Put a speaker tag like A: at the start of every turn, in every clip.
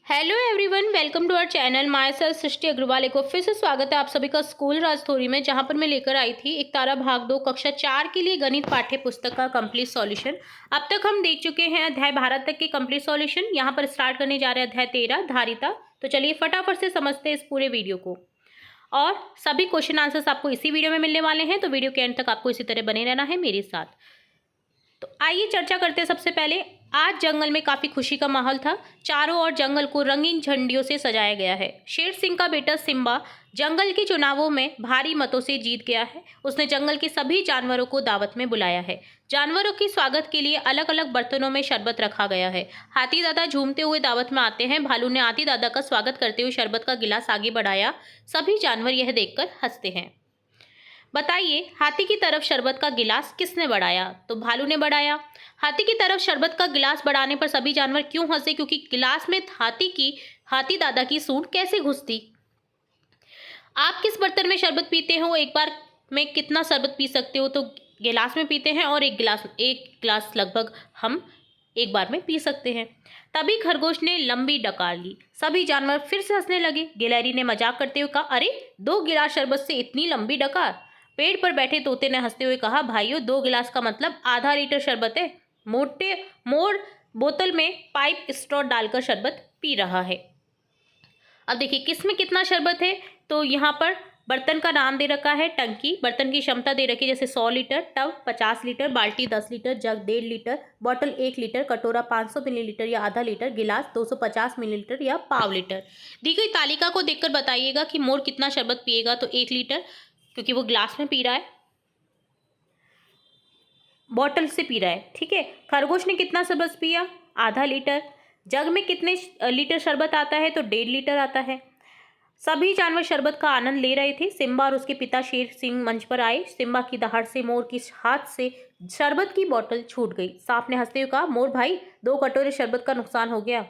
A: Hello everyone, welcome to our channel. Myself Srishti Agarwal. एक बार फिर से स्वागत है आप सभी का स्कूल राजथोरी में, जहां पर मैं लेकर आई थी एक तारा भाग 2 कक्षा 4 के लिए गणित पाठ्य पुस्तक का कंप्लीट सॉल्यूशन। अब तक हम देख चुके हैं अध्याय 12 तक के कंप्लीट सॉल्यूशन। यहां पर स्टार्ट करने जा रहे हैं अध्याय 13 धारिता। तो चलिए फटाफट से समझते हैं इस पूरे वीडियो को। और सभी क्वेश्चन आंसर्स आपको इसी वीडियो में मिलने वाले हैं, तो वीडियो के एंड तक आपको इसी तरह बने रहना है मेरे साथ। तो आइए चर्चा करते हैं। सबसे पहले, आज जंगल में काफी खुशी का माहौल था। चारों ओर जंगल को रंगीन झंडियों से सजाया गया है। शेर सिंह का बेटा सिम्बा जंगल के चुनावों में भारी मतों से जीत गया है। उसने जंगल के सभी जानवरों को दावत में बुलाया है। जानवरों के स्वागत के लिए अलग अलग बर्तनों में शरबत रखा गया है। हाथी दादा झूमते हुए दावत में आते हैं। भालू ने हाथी दादा का स्वागत करते हुए शरबत का गिलास आगे बढ़ाया। सभी जानवर यह देखकर हंसते हैं। बताइए, हाथी की तरफ शरबत का गिलास किसने बढ़ाया? तो भालू ने बढ़ाया। हाथी की तरफ शरबत का गिलास बढ़ाने पर सभी जानवर क्यों हंसे? क्योंकि गिलास में हाथी दादा की सूंड कैसे घुसती? आप किस बर्तन में शरबत पीते हो? एक बार में कितना शरबत पी सकते हो? तो गिलास में पीते हैं, और एक गिलास लगभग हम एक बार में पी सकते हैं। तभी खरगोश ने लंबी डकार ली। सभी जानवर फिर से हंसने लगे। गिलहरी ने मजाक करते हुए कहा, अरे 2 गिलास शरबत से इतनी लंबी डकार? पेड़ पर बैठे तोते ने हंसते हुए कहा, भाइयों 2 गिलास का मतलब आधा लीटर शरबत है। मोर बोतल में पाइप स्ट्रॉ डालकर शरबत पी रहा है। अब देखिए किस में कितना शरबत है। तो यहाँ पर बर्तन का नाम दे रखा है टंकी। बर्तन की क्षमता दे रखी है जैसे 100 लीटर, टब 50 लीटर, बाल्टी 10 लीटर, जग 1.5 लीटर, बॉटल 1 लीटर, कटोरा 500 मिलीलीटर या आधा लीटर, गिलास 250 मिलीलीटर या पाव लीटर। दी गई तालिका को देखकर बताइएगा कि मोर कितना शरबत पिएगा। तो 1 लीटर, क्योंकि वो गिलास में पी रहा है, बॉटल से पी रहा है। ठीक है। खरगोश ने कितना शरबत पिया? आधा लीटर। जग में कितने लीटर शरबत आता है? तो 1.5 लीटर आता है। सभी जानवर शरबत का आनंद ले रहे थे। सिम्बा और उसके पिता शेर सिंह मंच पर आए। सिम्बा की दहाड़ से मोर की हाथ से शरबत की बोतल छूट गई। सांप ने हंसते हुए कहा, मोर भाई 2 कटोरे शरबत का नुकसान हो गया।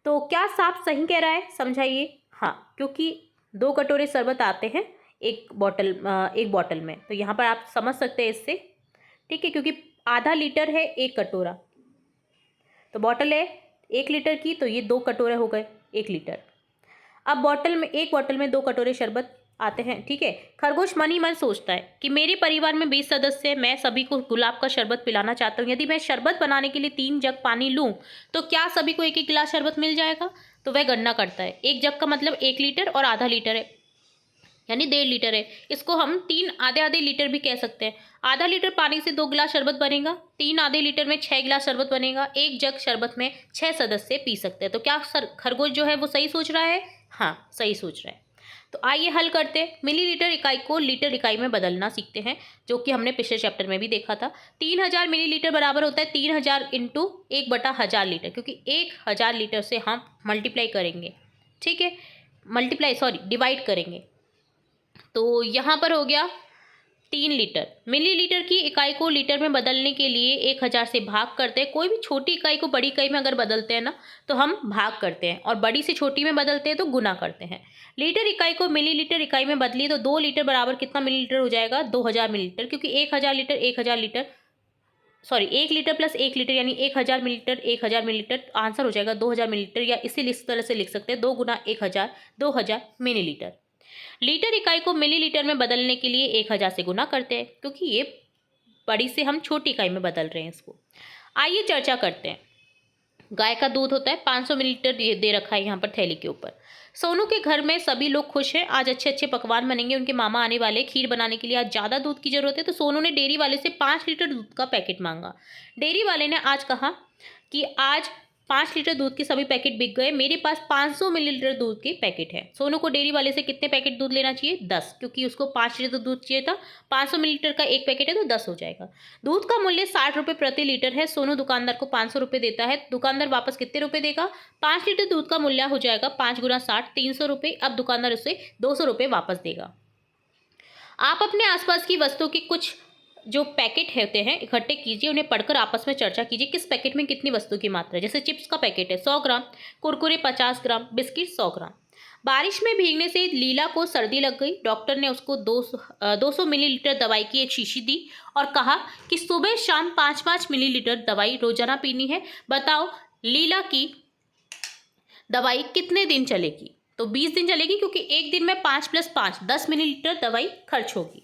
A: तो क्या सांप सही कह रहा है? समझाइए। हाँ, क्योंकि 2 कटोरे शरबत आते हैं एक बॉटल में। तो यहाँ पर आप समझ सकते हैं इससे। ठीक है, क्योंकि आधा लीटर है 1 कटोरा, तो बॉटल है 1 लीटर की, तो ये 2 कटोरे हो गए 1 लीटर। अब एक बॉटल में 2 कटोरे शरबत आते हैं। ठीक है। खरगोश मन ही मन सोचता है कि मेरे परिवार में 20 सदस्य हैं, मैं सभी को गुलाब का शरबत पिलाना चाहता हूँ। यदि मैं शरबत बनाने के लिए 3 जग पानी लूँ तो क्या सभी को 1-1 गिलास शरबत मिल जाएगा? तो वह गणना करता है। 1 जग का मतलब 1 लीटर और आधा लीटर है, यानी 1.5 लीटर है। इसको हम 3 आधे लीटर भी कह सकते हैं। आधा लीटर पानी से 2 गिलास शरबत बनेगा। 3 आधे लीटर में 6 गिलास शरबत बनेगा। 1 जग शरबत में 6 सदस्य पी सकते हैं। तो क्या खरगोश जो है वो सही सोच रहा है? हाँ, सही सोच रहा है। तो आइए हल करते हैं। मिलीलीटर इकाई को लीटर इकाई में बदलना सीखते हैं, जो कि हमने पिछले चैप्टर में भी देखा था। 3000 मिलीलीटर बराबर होता है 3000 इंटू 1/1000 लीटर, क्योंकि 1000 लीटर से हम मल्टीप्लाई करेंगे। ठीक है, डिवाइड करेंगे। तो यहाँ पर हो गया 3 लीटर। मिलीलीटर की इकाई को लीटर में बदलने के लिए 1000 से भाग करते हैं। कोई भी छोटी इकाई को बड़ी इकाई में अगर बदलते हैं ना, तो हम भाग करते हैं, और बड़ी से छोटी में बदलते हैं तो गुना करते हैं। लीटर इकाई को मिलीलीटर इकाई में बदली तो 2 लीटर बराबर कितना मिलीलीटर हो जाएगा? 2000 मिलीलीटर, क्योंकि 1 लीटर प्लस 1 लीटर यानी 1000 मिलीलीटर। 1000 मिलीलीटर आंसर हो जाएगा 2000 मिलीलीटर, या इस तरह से लिख सकते हैं 2 गुना 1000, 2000 मिलीलीटर। लीटर इकाई को मिलीलीटर में बदलने के लिए 1000 से गुना करते हैं, क्योंकि ये बड़ी से हम छोटी इकाई में बदल रहे हैं इसको। आइए चर्चा करते हैं। गाय का दूध होता है 500 मिलीलीटर, दे रखा है यहाँ पर थैली के ऊपर। सोनू के घर में सभी लोग खुश हैं। आज अच्छे अच्छे पकवान बनेंगे, उनके मामा आने वाले। खीर बनाने के लिए आज ज़्यादा दूध की जरूरत है, तो सोनू ने डेयरी वाले से 5 लीटर दूध का पैकेट मांगा। डेयरी वाले ने आज कहा कि आज 5 लीटर दूध के सभी पैकेट बिक गए, मेरे पास 500 मिलीलीटर दूध के पैकेट है। सोनू को डेयरी वाले से कितने पैकेट दूध लेना चाहिए? 10, क्योंकि उसको 5 लीटर दूध चाहिए था। 500 मिलीलीटर का एक पैकेट है तो 10 हो जाएगा। दूध का मूल्य 60 रुपये प्रति लीटर है। सोनू दुकानदार को 500 रुपये देता है। दुकानदार वापस कितने रुपए देगा? 5 लीटर दूध का मूल्य हो जाएगा 5 गुना 60, 300 रुपये। अब दुकानदार उसे 200 रुपये वापस देगा। आप अपने आसपास की वस्तुओं की कुछ जो पैकेट होते हैं इकट्ठे कीजिए, उन्हें पढ़कर आपस में चर्चा कीजिए किस पैकेट में कितनी वस्तु की मात्रा है। जैसे चिप्स का पैकेट है 100 ग्राम, कुरकुरे 50 ग्राम, बिस्किट 100 ग्राम। बारिश में भीगने से लीला को सर्दी लग गई। डॉक्टर ने उसको 200 मिलीलीटर दवाई की एक शीशी दी और कहा कि सुबह शाम 5-5 मिलीलीटर दवाई रोजाना पीनी है। बताओ लीला की दवाई कितने दिन चलेगी? तो 20 दिन चलेगी, क्योंकि एक दिन में 5 + 5 10 मिलीलीटर दवाई खर्च होगी।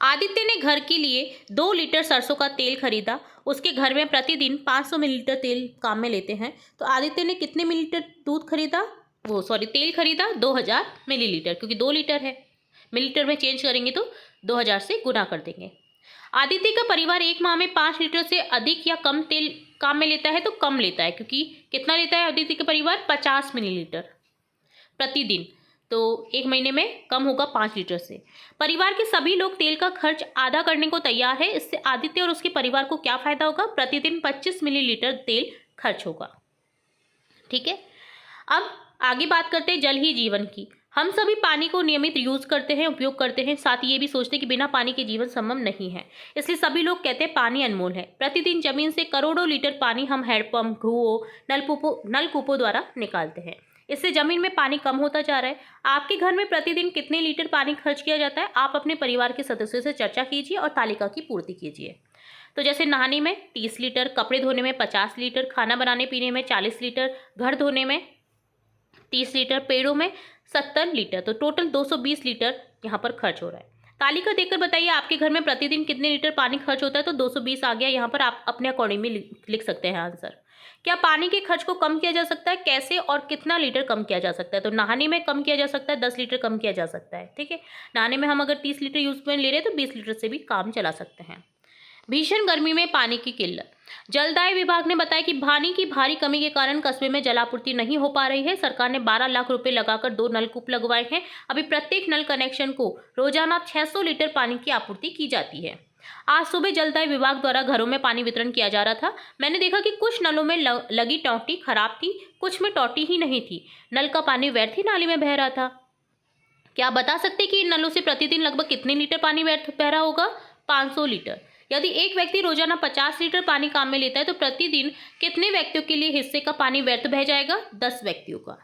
A: आदित्य ने घर के लिए 2 लीटर सरसों का तेल खरीदा। उसके घर में प्रतिदिन 500 मिलीलीटर तेल काम में लेते हैं। तो आदित्य ने कितने मिलीलीटर दूध खरीदा, तेल खरीदा? 2000 मिलीलीटर, क्योंकि 2 लीटर है, मिलीलीटर में चेंज करेंगे तो 2000 से गुना कर देंगे। आदित्य का परिवार एक माह में 5 लीटर से अधिक या कम तेल काम में लेता है, तो कम लेता है, क्योंकि कितना लेता है आदित्य का परिवार? 50 मिलीलीटर प्रतिदिन। तो एक महीने में कम होगा 5 लीटर से। परिवार के सभी लोग तेल का खर्च आधा करने को तैयार है। इससे आदित्य और उसके परिवार को क्या फायदा होगा? प्रतिदिन 25 मिलीलीटर तेल खर्च होगा। ठीक है, अब आगे बात करते हैं जल ही जीवन की। हम सभी पानी को नियमित यूज करते हैं, उपयोग करते हैं, साथ ही ये भी सोचते हैं कि बिना पानी के जीवन संभव नहीं है। इसलिए सभी लोग कहते हैं पानी अनमोल है। प्रतिदिन जमीन से करोड़ों लीटर पानी हम हैंडपंप, कुओं, नलकूपों द्वारा निकालते हैं। इससे जमीन में पानी कम होता जा रहा है। आपके घर में प्रतिदिन कितने लीटर पानी खर्च किया जाता है? आप अपने परिवार के सदस्यों से चर्चा कीजिए और तालिका की पूर्ति कीजिए। तो जैसे नहाने में 30 लीटर, कपड़े धोने में 50 लीटर, खाना बनाने पीने में 40 लीटर, घर धोने में 30 लीटर, पेड़ों में 70 लीटर, तो टोटल 220 लीटर यहाँ पर खर्च हो रहा है। तालिका देखकर बताइए आपके घर में प्रतिदिन कितने लीटर पानी खर्च होता है? तो 220 आ गया। यहाँ पर आप अपने अकॉर्डिंग में लिख सकते हैं आंसर। क्या पानी के खर्च को कम किया जा सकता है? कैसे और कितना लीटर कम किया जा सकता है? तो नहाने में कम किया जा सकता है, 10 लीटर कम किया जा सकता है। ठीक है, नहाने में हम अगर 30 लीटर यूज में ले रहे हैं तो 20 लीटर से भी काम चला सकते हैं। भीषण गर्मी में पानी की किल्लत। जलदाय विभाग ने बताया कि पानी की भारी कमी के कारण कस्बे में जलापूर्ति नहीं हो पा रही है। सरकार ने 12 लाख रुपए लगाकर 2 नलकूप लगवाए हैं। अभी प्रत्येक नल कनेक्शन को रोजाना 600 लीटर पानी की आपूर्ति की जाती है। आज सुबह जलदाय विभाग द्वारा घरों में पानी वितरण किया जा रहा था। मैंने देखा कि कुछ नलों में लगी टोंटी खराब थी, कुछ में टोंटी ही नहीं थी। नल का पानी व्यर्थ ही नाली में बह रहा था। क्या आप बता सकते कि इन नलों से प्रतिदिन लगभग कितने लीटर पानी व्यर्थ बह रहा होगा? 500 लीटर। यदि एक व्यक्ति रोजाना 50 लीटर पानी काम में लेता है तो प्रतिदिन कितने व्यक्तियों के लिए हिस्से का पानी व्यर्थ बह जाएगा? 10 व्यक्तियों का।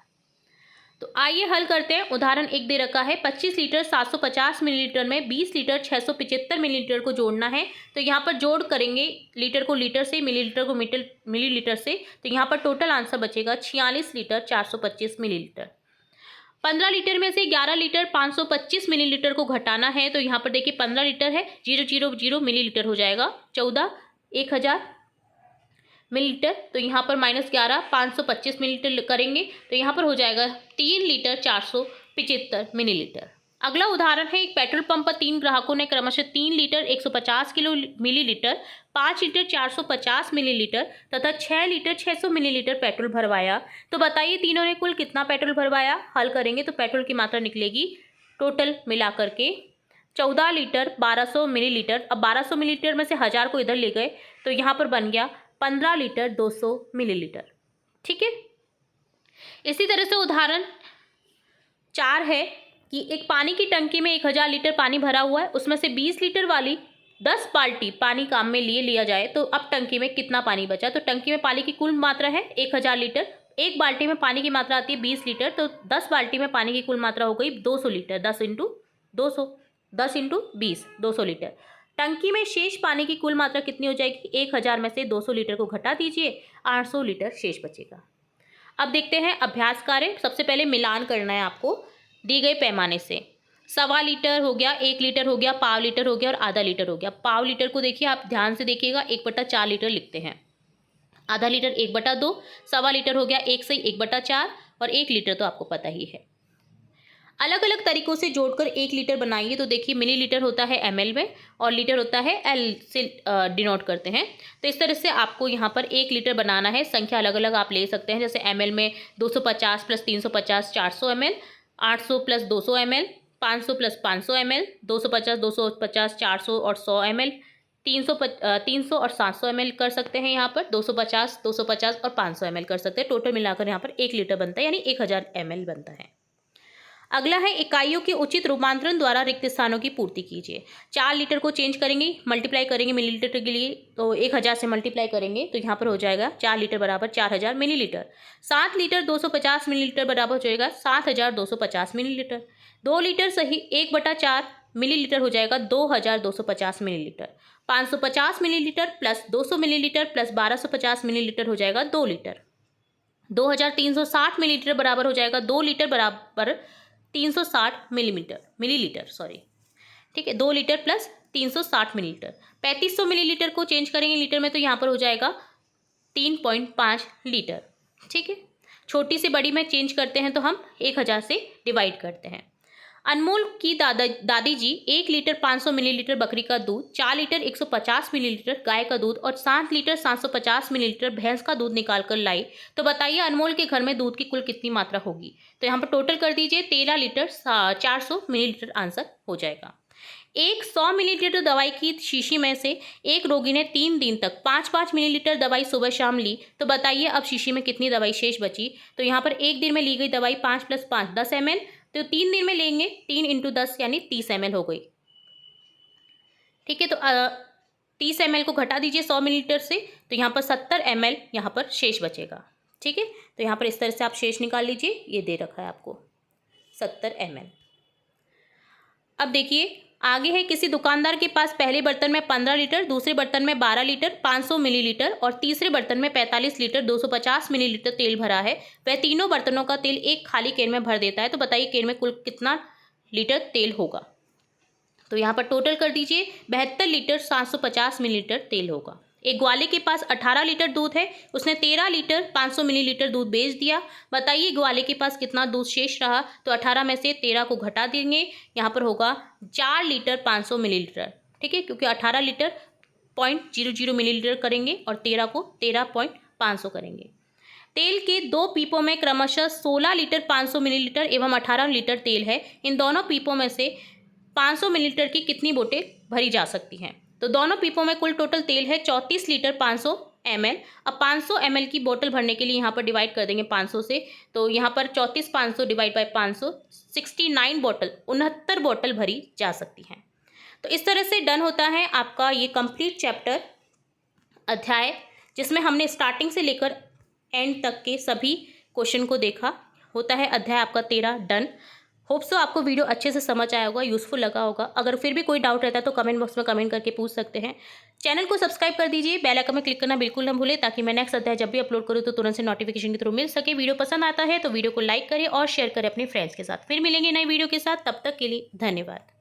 A: तो आइए हल करते हैं। उदाहरण 1 दे रखा है, 25 लीटर 750 मिलीलीटर में 20 लीटर 675 मिलीलीटर को जोड़ना है। तो यहाँ पर जोड़ करेंगे लीटर को लीटर से, मिलीलीटर को मिलीलीटर से। तो यहाँ पर टोटल आंसर बचेगा 46 लीटर 425 मिलीलीटर। 15 लीटर में से 11 लीटर 525 मिलीलीटर को घटाना है। तो यहाँ पर देखिए 15 लीटर है, 000 मिलीलीटर हो जाएगा। 14 1000 मिलीलीटर, तो यहाँ पर -11 525 मिलीलीटर करेंगे तो यहाँ पर हो जाएगा 3 लीटर 475 मिलीलीटर। अगला उदाहरण है, एक पेट्रोल पंप पर 3 ग्राहकों ने क्रमशः 3 litre 150 kilo millilitre, 5 litre 450 millilitre तथा 6 लीटर 600 मिलीलीटर पेट्रोल भरवाया। तो बताइए तीनों ने कुल कितना पेट्रोल भरवाया? हल करेंगे तो पेट्रोल की मात्रा निकलेगी टोटल मिला करके 14 लीटर 1200 मिलीलीटर। अब 1200 मिलीलीटर में से 1000 को इधर ले गए तो यहाँ पर बन गया 15 लीटर 200 मिलीलीटर। ठीक है, इसी तरह से उदाहरण 4 है कि एक पानी की टंकी में 1000 लीटर पानी भरा हुआ है, उसमें से 20 लीटर वाली 10 बाल्टी पानी काम में लिया जाए तो अब टंकी में कितना पानी बचा? तो टंकी में पानी की कुल मात्रा है 1000 लीटर, एक बाल्टी में पानी की मात्रा आती है 20 लीटर, तो 10 बाल्टी में पानी की कुल मात्रा हो गई 200 लीटर। 10 × 200, 10 × 20 200 लीटर। टंकी में शेष पानी की कुल मात्रा कितनी हो जाएगी? 1000 में से 200 लीटर को घटा दीजिए, 800 लीटर शेष बचेगा। अब देखते हैं अभ्यास कार्य। सबसे पहले मिलान करना है आपको दी गए पैमाने से। 1.25 लीटर हो गया, 1 लीटर हो गया, पाव लीटर हो गया और आधा लीटर हो गया। पाव लीटर को देखिए आप ध्यान से देखिएगा, 1/4 लीटर लिखते हैं। आधा लीटर 1/2, 1.25 लीटर हो गया 1 से 1/4 और 1 लीटर तो आपको पता ही है। अलग अलग तरीकों से जोड़कर 1 लीटर बनाइए। तो देखिए मिलीलीटर होता है ml में और लीटर होता है L से डिनोट करते हैं। तो इस तरह से आपको यहाँ पर 1 लीटर बनाना है। संख्या अलग अलग आप ले सकते हैं, जैसे ml में 250 + 350 400 ml, 800 + 200 ml, 500 + 500 ml, 250 250 400 और 100 ml, 300 और 700 ml कर सकते हैं। यहाँ पर 250 250 और 500 ml कर सकते हैं। टोटल मिलाकर यहाँ पर 1 लीटर बनता है, यानी 1000 ml बनता है। अगला है इकाइयों के उचित रूपांतरण द्वारा रिक्त स्थानों की पूर्ति कीजिए। 4 लीटर को चेंज करेंगे, मल्टीप्लाई करेंगे मिलीलीटर के लिए, तो 1000 से मल्टीप्लाई करेंगे तो यहाँ पर हो जाएगा 4 लीटर बराबर 4000 मिलीलीटर। 7 लीटर 250 मिलीलीटर बराबर हो जाएगा 7250 मिलीलीटर। 2 लीटर सही 1/4 मिलीलीटर हो जाएगा 2250 millilitre. 550 millilitre plus 200 millilitre plus 1250 millilitre हो जाएगा 2 लीटर। 2360 मिलीलीटर बराबर हो जाएगा 2 लीटर बराबर 360 मिलीलीटर सॉरी, ठीक है। 2 लीटर प्लस 360 मिलीलीटर, 3500 मिलीलीटर को चेंज करेंगे लीटर में तो यहाँ पर हो जाएगा 3.5 लीटर, ठीक है। छोटी से बड़ी में चेंज करते हैं तो हम 1000 से डिवाइड करते हैं। अनमोल की दादी जी 1 लीटर 500 मिलीलीटर बकरी का दूध, 4 लीटर 150 मिलीलीटर गाय का दूध और 7 लीटर 750 मिलीलीटर भैंस का दूध निकाल कर लाई। तो बताइए अनमोल के घर में दूध की कुल कितनी मात्रा होगी। तो यहाँ पर टोटल कर दीजिए 13 लीटर 400 मिलीलीटर आंसर हो जाएगा। एक 100 मिलीलीटर दवाई की शीशी में से एक रोगी ने 3 दिन तक 5-5 मिलीलीटर दवाई सुबह शाम ली। तो बताइए अब शीशी में कितनी दवाई शेष बची। तो यहाँ पर एक दिन में ली गई दवाई 5 + 5 10 ml, तो 3 दिन में लेंगे 3 × 10 यानी 30 ml हो गई, ठीक है। तो 30 ml को घटा दीजिए 100 मिलीलीटर से, तो यहाँ पर 70 ml यहाँ पर शेष बचेगा, ठीक है। तो यहाँ पर इस तरह से आप शेष निकाल लीजिए, ये दे रखा है आपको 70 ml। अब देखिए आगे है, किसी दुकानदार के पास पहले बर्तन में 15 लीटर, दूसरे बर्तन में 12 लीटर 500 मिलीलीटर और तीसरे बर्तन में 45 लीटर 250 मिलीलीटर तेल भरा है। वह तीनों बर्तनों का तेल एक खाली कैन में भर देता है। तो बताइए कैन में कुल कितना लीटर तेल होगा। तो यहाँ पर टोटल कर दीजिए 72 लीटर 750 मिलीलीटर तेल होगा। एक ग्वाले के पास 18 लीटर दूध है, उसने 13 लीटर 500 मिलीलीटर दूध बेच दिया। बताइए ग्वाले के पास कितना दूध शेष रहा। तो 18 में से 13 को घटा देंगे, यहाँ पर होगा 4 लीटर 500 मिलीलीटर, ठीक है, क्योंकि 18 लीटर 0.00 मिलीलीटर करेंगे और 13 को 13.500 करेंगे। तेल के 2 पीपों में क्रमशः 16 लीटर 500 मिलीलीटर एवं 18 लीटर तेल है। इन दोनों पीपों में से 500 मिलीलीटर की कितनी बोतलें भरी जा सकती हैं। तो दोनों पीपों में कुल टोटल तेल है 34 लीटर 500 ml। अब 500 ml की बोतल भरने के लिए यहाँ पर डिवाइड कर देंगे 500 से, तो यहाँ पर 34 500 डिवाइड बाई 500 69 बोतल 69 बोतल भरी जा सकती हैं। तो इस तरह से डन होता है आपका ये कंप्लीट चैप्टर अध्याय, जिसमें हमने स्टार्टिंग से लेकर एंड तक के सभी क्वेश्चन को देखा। होता है अध्याय आपका 13 डन। होप सो आपको वीडियो अच्छे से समझ आया होगा, यूज़फुल लगा होगा। अगर फिर भी कोई डाउट रहता है तो कमेंट बॉक्स में कमेंट करके पूछ सकते हैं। चैनल को सब्सक्राइब कर दीजिए, बेल आइकन में क्लिक करना बिल्कुल ना भूलें, ताकि मैं नेक्स्ट अध्याय जब भी अपलोड करूँ तो तुरंत से नोटिफिकेशन के थ्रू मिल सके। वीडियो पसंद आता है तो वीडियो को लाइक करें और शेयर करें अपने फ्रेंड्स के साथ। फिर मिलेंगे नई वीडियो के साथ, तब तक के लिए धन्यवाद।